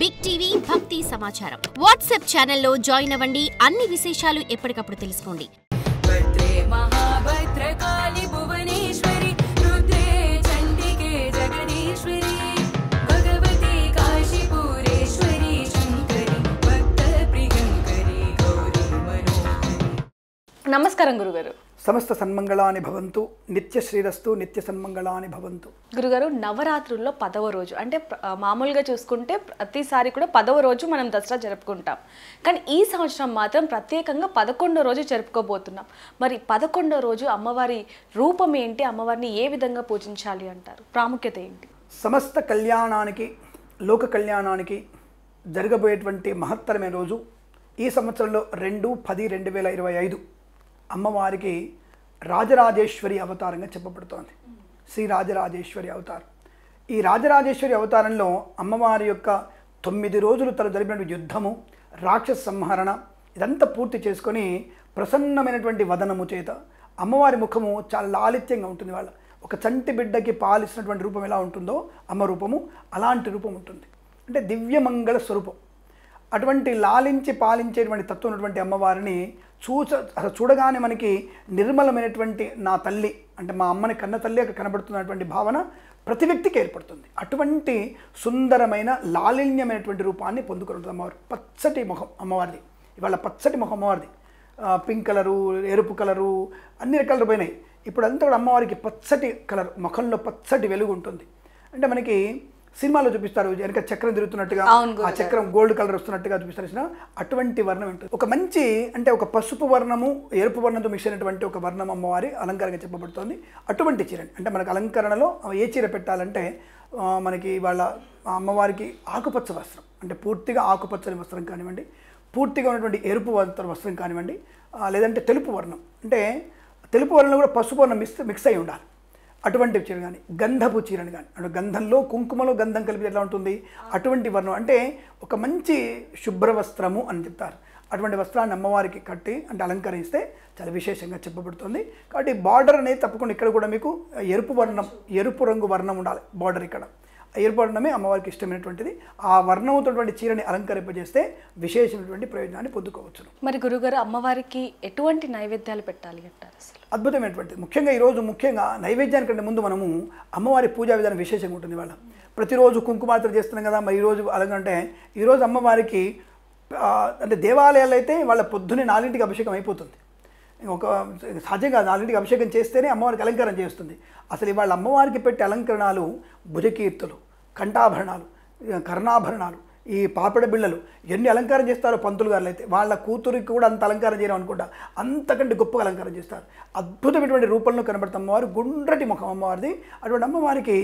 Big TV భక్తి సమాచారం WhatsApp ఛానల్లో జాయిన్ అవ్వండి. అన్ని విశేషాలు ఎప్పటికప్పుడు తెలుసుకోండి. నమస్కారం గురుగారు. సమస్త సన్మంగళాని భవంతు, నిత్య శ్రీరస్తు, నిత్య సన్మంగళాని భవంతు. గురుగారు, నవరాత్రుల్లో 10వ రోజు అంటే మామూలుగా చూసుకుంటే ప్రతిసారి కూడా 10వ రోజు మనం దసరా జరుపుకుంటాం. కానీ ఈ సంవత్సరం మాత్రం ప్రత్యేకంగా 11వ రోజు జరుపుకోబోతున్నాం. మరి 11వ రోజు అమ్మవారి రూపం ఏంటి, అమ్మవారిని ఏ విధంగా పూజించాలి అంటారు, ప్రాముఖ్యత ఏంటి? సమస్త కళ్యాణానికి, లోక కళ్యాణానికి జరగబోయేటువంటి మహత్తరమైన రోజు ఈ సంవత్సరంలో 2/10/2025 అమ్మవారికి రాజరాజేశ్వరి అవతారంగా చెప్పబడుతోంది. శ్రీ రాజరాజేశ్వరి అవతారం. ఈ రాజరాజేశ్వరి అవతారంలో అమ్మవారి యొక్క 9 రోజులు తను జరిపిన యుద్ధము, రాక్షస సంహరణ ఇదంతా పూర్తి చేసుకొని ప్రసన్నమైనటువంటి వదనము చేత అమ్మవారి ముఖము చాలా లాలిత్యంగా ఉంటుంది. వాళ్ళ ఒక చంటి బిడ్డకి పాలిస్తున్నటువంటి రూపం ఎలా ఉంటుందో అమ్మ రూపము అలాంటి రూపం ఉంటుంది. అంటే దివ్యమంగళ స్వరూపం. అటువంటి లాలించి పాలించేటువంటి తత్వం ఉన్నటువంటి అమ్మవారిని చూడగానే మనకి నిర్మలమైనటువంటి నా తల్లి అంటే మా అమ్మని కన్న తల్లి అక్కడ కనబడుతున్నటువంటి భావన ప్రతి వ్యక్తికి ఏర్పడుతుంది. అటువంటి సుందరమైన లాలిన్యమైనటువంటి రూపాన్ని పొందుకుని ఉంటుంది అమ్మవారు. పచ్చటి ముఖం అమ్మవారిది. ఇవాళ పచ్చటి ముఖం అమ్మవారిది. పింక్ కలరు, ఎరుపు కలరు, అన్ని రకాలు పోయినాయి. ఇప్పుడు అంతా కూడా అమ్మవారికి పచ్చటి కలర్, ముఖంలో పచ్చటి వెలుగు ఉంటుంది. అంటే మనకి సినిమాలో చూపిస్తారు వెనక చక్రం తిరుగుతున్నట్టుగా, ఆ చక్రం గోల్డ్ కలర్ వస్తున్నట్టుగా చూపిస్తారు. అటువంటి వర్ణం ఉంటుంది. ఒక మంచి అంటే ఒక పసుపు వర్ణము ఎరుపు వర్ణంతో మిక్స్ అయినటువంటి ఒక వర్ణం అమ్మవారి అలంకారంగా చెప్పబడుతుంది. అటువంటి చీరని అంటే మనకు అలంకరణలో ఏ చీర పెట్టాలంటే మనకి వాళ్ళ అమ్మవారికి ఆకుపచ్చ వస్త్రం అంటే పూర్తిగా ఆకుపచ్చని వస్త్రం కానివ్వండి, పూర్తిగా ఉన్నటువంటి ఎరుపు వస్త్రం కానివ్వండి, లేదంటే తెలుపు వర్ణం అంటే తెలుపు వర్ణంలో కూడా పసుపు వర్ణం మిక్స్ అయి ఉండాలి. అటువంటి చీర కానీ, గంధపు చీరని కానీ, అంటే గంధంలో కుంకుమలో గంధం కలిపి ఎట్లా ఉంటుంది అటువంటి వర్ణం అంటే ఒక మంచి శుభ్రవస్త్రము అని చెప్తారు. అటువంటి వస్త్రాన్ని అమ్మవారికి కట్టి అంటే అలంకరిస్తే చాలా విశేషంగా చెప్పబడుతుంది. కాబట్టి బార్డర్ అనేది తప్పకుండా ఇక్కడ కూడా మీకు ఎరుపు రంగు వర్ణం ఉండాలి. బార్డర్ ఇక్కడ ఎరుపు వర్ణమే అమ్మవారికి ఇష్టమైనటువంటిది. ఆ వర్ణముతోటువంటి చీరని అలంకరింపజేస్తే విశేషమైనటువంటి ప్రయోజనాన్ని పొందుకోవచ్చు. మరి గురుగారు, అమ్మవారికి ఎటువంటి నైవేద్యాలు పెట్టాలి అంటారు? అసలు అద్భుతమైనటువంటిది. ముఖ్యంగా నైవేద్యానికంటే ముందు మనము అమ్మవారి పూజా విధానం విశేషంగా ఉంటుంది. వాళ్ళ ప్రతిరోజు కుంకుమార్చన చేస్తున్నాం కదా, మరి ఈరోజు అలాగంటే ఈరోజు అమ్మవారికి అంటే దేవాలయాలు అయితే వాళ్ళ పొద్దున్నే 4ంటికి అభిషేకం అయిపోతుంది. ఒక సహజంగా 4ంటికి అభిషేకం చేస్తేనే అమ్మవారికి అలంకరణ చేస్తుంది. అసలు ఇవాళ అమ్మవారికి పెట్టే అలంకరణాలు భుజకీర్తులు, కంఠాభరణాలు, కర్ణాభరణాలు, ఈ పాపడ బిళ్ళలు ఎన్ని అలంకారం చేస్తారో పంతులు గారులు అయితే వాళ్ళ కూతురికి కూడా అంత అలంకారం చేయడం అనుకుంటా, అంతకంటే గొప్పగా అలంకారం చేస్తారు. అద్భుతమైనటువంటి రూపంలో కనబడుతున్న అమ్మవారు గుండ్రటి ముఖం అమ్మవారిది. అటువంటి అమ్మవారికి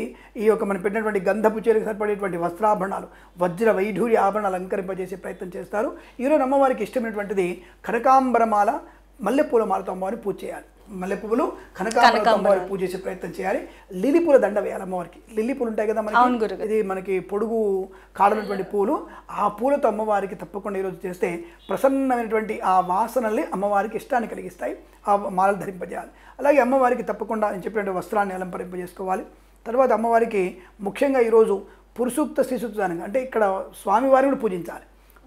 ఈ యొక్క మనం పెట్టినటువంటి గంధపు చీరకు సరిపడేటువంటి వస్త్రాభరణాలు, వజ్ర వైఢూర్య ఆభరణాలు అలంకరింపజేసే ప్రయత్నం చేస్తారు. ఈరోజు అమ్మవారికి ఇష్టమైనటువంటిది కనకాంబరమాల, మల్లెపూల మాలతో అమ్మవారిని పూజ చేయాలి. మల్లెపువ్వులు, కనకాంబరంతో అమ్మవారికి పూజ చేసే ప్రయత్నం చేయాలి. లిల్లీ పూల దండ వేయాలి అమ్మవారికి. లిల్లీ పూలు ఉంటాయి కదా మనకి, ఇది మనకి పొడుగు కాడనటువంటి పూలు. ఆ పూలతో అమ్మవారికి తప్పకుండా ఈరోజు చేస్తే ప్రసన్నమైనటువంటి ఆ వాసనల్ని అమ్మవారికి ఇష్టాన్ని కలిగిస్తాయి. ఆ మాలలు ధరింపజేయాలి. అలాగే అమ్మవారికి తప్పకుండా నేను చెప్పినటువంటి వస్త్రాన్ని అలంకరింపజేసుకోవాలి. తర్వాత అమ్మవారికి ముఖ్యంగా ఈరోజు పురుషూక్త శ్రీసూక్త విధానంగా అంటే ఇక్కడ స్వామివారిని కూడా పూజించాలి.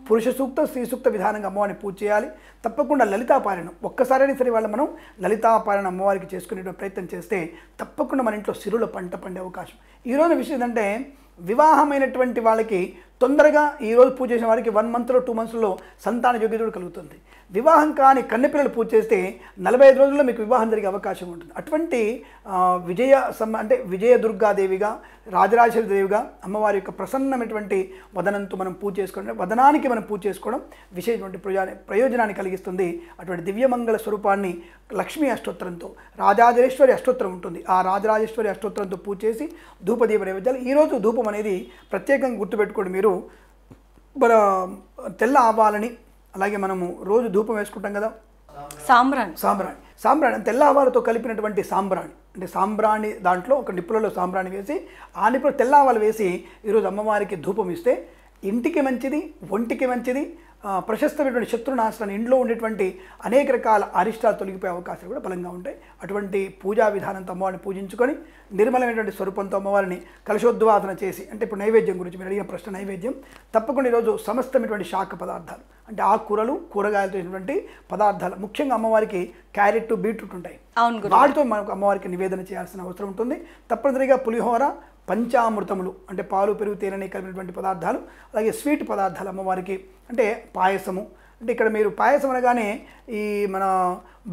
పురుష సూక్త, స్త్రీ సూక్త విధానంగా అమ్మవారిని పూజ చేయాలి. తప్పకుండా లలితాపారాయణం ఒక్కసారైనా సరే వాళ్ళు మనం లలితాపారాయణం అమ్మవారికి చేసుకునే ప్రయత్నం చేస్తే తప్పకుండా మన ఇంట్లో సిరుల పంట పండే అవకాశం. ఈరోజు విషయం ఏంటంటే వివాహమైనటువంటి వాళ్ళకి తొందరగా ఈరోజు పూజ చేసిన వారికి 1 మంత్లో 2 మంత్స్లో సంతాన యోగ్యత కలుగుతుంది. వివాహం కాని కన్నెపిల్లలు పూజ చేస్తే 45 రోజుల్లో మీకు వివాహం జరిగే అవకాశం ఉంటుంది. అటువంటి అంటే విజయ దుర్గాదేవిగా, రాజరాజేశ్వరి దేవిగా అమ్మవారి యొక్క ప్రసన్నమైనటువంటి వదనంతో మనం పూజ చేసుకోవడం, వదనానికి మనం పూజ చేసుకోవడం విశేషమైన ప్రయోజనాన్ని కలిగిస్తుంది. అటువంటి దివ్యమంగళ స్వరూపాన్ని లక్ష్మీ అష్టోత్తరంతో, రాజరాజేశ్వరి అష్టోత్తరం ఉంటుంది, ఆ రాజరాజేశ్వరి అష్టోత్తరంతో పూజ చేసి ధూపదీప నైవేద్యాలు. ఈరోజు ధూపం అనేది ప్రత్యేకంగా గుర్తుపెట్టుకోండి. మీరు మన తెల్ల ఆవాలని, అలాగే మనము రోజు ధూపం వేసుకుంటాం కదా సాంబ్రాణి తెల్ల ఆవాలతో కలిపినటువంటి సాంబ్రాణి అంటే సాంబ్రాణి దాంట్లో ఒక నిప్పులలో సాంబ్రాణి వేసి ఆ నిప్పులో తెల్ల ఆవాలు వేసి ఈరోజు అమ్మవారికి ధూపం ఇస్తే ఇంటికి మంచిది, ఒంటికి మంచిది, ప్రశస్తమైనటువంటి శత్రునాశనాన్ని, ఇంట్లో ఉండేటువంటి అనేక రకాల అరిష్టాలు తొలగిపోయే అవకాశాలు కూడా బలంగా ఉంటాయి. అటువంటి పూజా విధానంతో అమ్మవారిని పూజించుకొని నిర్మలమైనటువంటి స్వరూపంతో అమ్మవారిని కలశోద్వాసన చేసి, అంటే ఇప్పుడు నైవేద్యం గురించి మీరు అడిగిన ప్రశ్న, నైవేద్యం తప్పకుండా ఈరోజు సమస్తమైనటువంటి శాఖ పదార్థాలు, అంటే ఆకుకూరలు కూరగాయలతో చేసినటువంటి పదార్థాలు, ముఖ్యంగా అమ్మవారికి క్యారెట్ బీట్రూట్ ఉంటాయి, వాటితో మనకు అమ్మవారికి నివేదన చేయాల్సిన అవసరం ఉంటుంది. తప్పనిసరిగా పులిహోర, పంచామృతములు అంటే పాలు, పెరుగు, తేనె కలిపినటువంటి పదార్థాలు, అలాగే స్వీట్ పదార్థాలు అమ్మవారికి, అంటే పాయసము. అంటే ఇక్కడ మీరు పాయసం అనగానే ఈ మన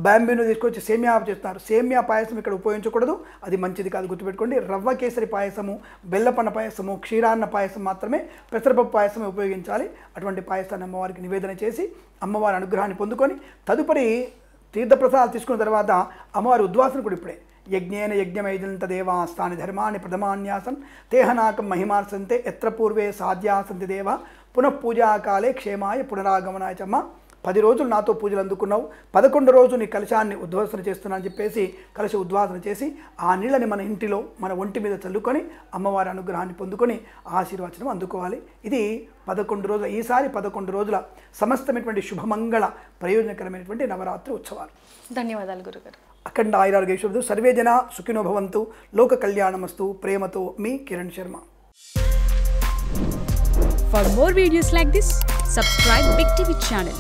బ్యాంబీను తీసుకొచ్చి సేమియా చేస్తున్నారు. సేమియా పాయసం ఇక్కడ ఉపయోగించకూడదు, అది మంచిది కాదు, గుర్తుపెట్టుకోండి. రవ్వ కేసరి పాయసము, బెల్లపన్న పాయసము, క్షీరాన్న పాయసం మాత్రమే, పెసరపప్పు పాయసమే ఉపయోగించాలి. అటువంటి పాయసాన్ని అమ్మవారికి నివేదన చేసి అమ్మవారి అనుగ్రహాన్ని పొందుకొని తదుపరి తీర్థప్రసాదాలు తీసుకున్న తర్వాత అమ్మవారి ఉద్వాసన కూడా ఇప్పుడే యజ్ఞేన యజ్ఞమైజంత దేవా స్థాని ధర్మాన్ని ప్రథమాన్యాసం తేహనాకం మహిమార్సంతే ఎత్ర పూర్వే సాధ్యాసంతి దేవ పునఃపూజాకాలే క్షేమాయ పునరాగమనాయ చమ్మ. 10 రోజులు నాతో పూజలు అందుకున్నావు, 11 రోజు నీ కలశాన్ని ఉద్వాసన చేస్తున్నా అని చెప్పేసి కలశ ఉద్వాసన చేసి ఆ నీళ్ళని మన ఇంటిలో మన ఒంటి మీద చల్లుకొని అమ్మవారి అనుగ్రహాన్ని పొందుకొని ఆశీర్వచనం అందుకోవాలి. ఇది 11 రోజుల, ఈసారి 11 రోజుల సమస్తమైనటువంటి శుభమంగళ ప్రయోజనకరమైనటువంటి నవరాత్రి ఉత్సవాలు. ధన్యవాదాలు గురుగారు. అఖండ ఆయురారోగ్యేశ్వరుడు. సర్వే జన సుఖినో భవంతు. లోక కళ్యాణమస్తు. ప్రేమతో మీ Kiran Sharma. For more videos like this, subscribe Big TV channel.